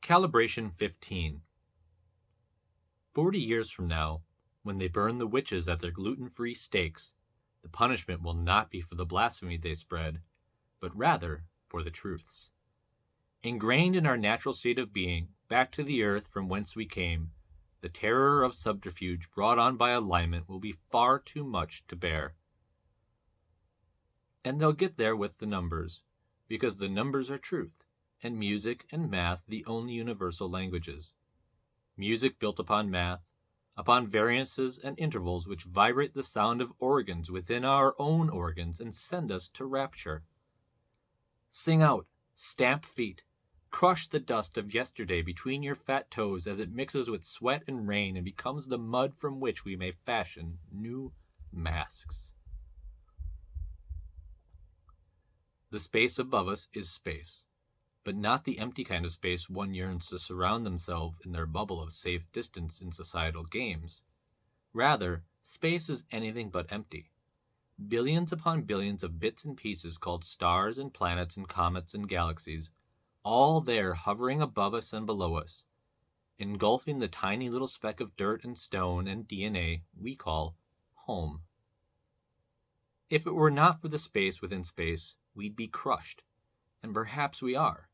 Calibration 15. 40 years from now, when they burn the witches at their gluten-free stakes, the punishment will not be for the blasphemy they spread, but rather for the truths. Ingrained in our natural state of being, back to the earth from whence we came, the terror of subterfuge brought on by alignment will be far too much to bear. And they'll get there with the numbers, because the numbers are truth, and music and math the only universal languages. Music built upon math, upon variances and intervals which vibrate the sound of organs within our own organs and send us to rapture. Sing out, stamp feet, crush the dust of yesterday between your fat toes as it mixes with sweat and rain and becomes the mud from which we may fashion new masks. The space above us is space, but not the empty kind of space one yearns to surround themselves in their bubble of safe distance in societal games. Rather, space is anything but empty. Billions upon billions of bits and pieces called stars and planets and comets and galaxies, all there hovering above us and below us, engulfing the tiny little speck of dirt and stone and DNA we call home. If it were not for the space within space, we'd be crushed, and perhaps we are.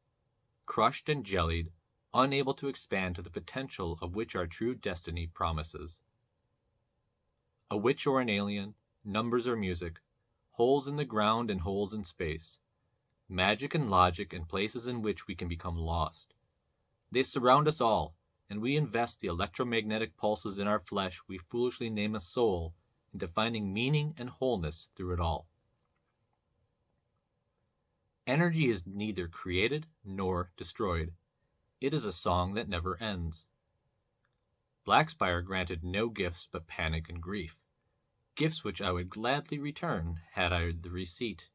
Crushed and jellied, unable to expand to the potential of which our true destiny promises. A witch or an alien, numbers or music, holes in the ground and holes in space, magic and logic and places in which we can become lost. They surround us all, and we invest the electromagnetic pulses in our flesh we foolishly name a soul into finding meaning and wholeness through it all. Energy is neither created nor destroyed. It is a song that never ends. Blackspire granted no gifts but panic and grief, gifts which I would gladly return had I the receipt.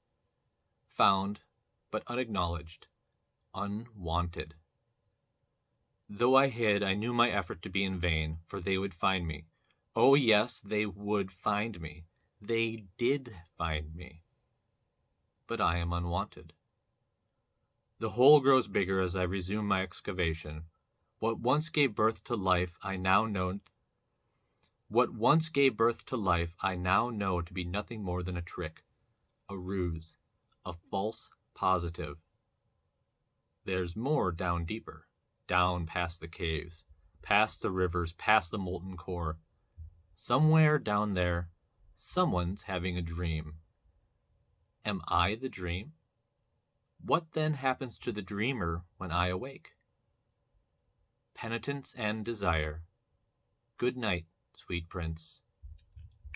Found, but unacknowledged, unwanted. Though I hid, I knew my effort to be in vain, for they would find me. Oh yes, they would find me. They did find me. But I am unwanted. The hole grows bigger as I resume my excavation. What once gave birth to life, I now know to be nothing more than a trick, a ruse, a false positive. There's more down deeper, down past the caves, past the rivers, past the molten core. Somewhere down there, someone's having a dream. Am I the dream? What then happens to the dreamer when I awake? Penitence and desire. Good night, sweet prince.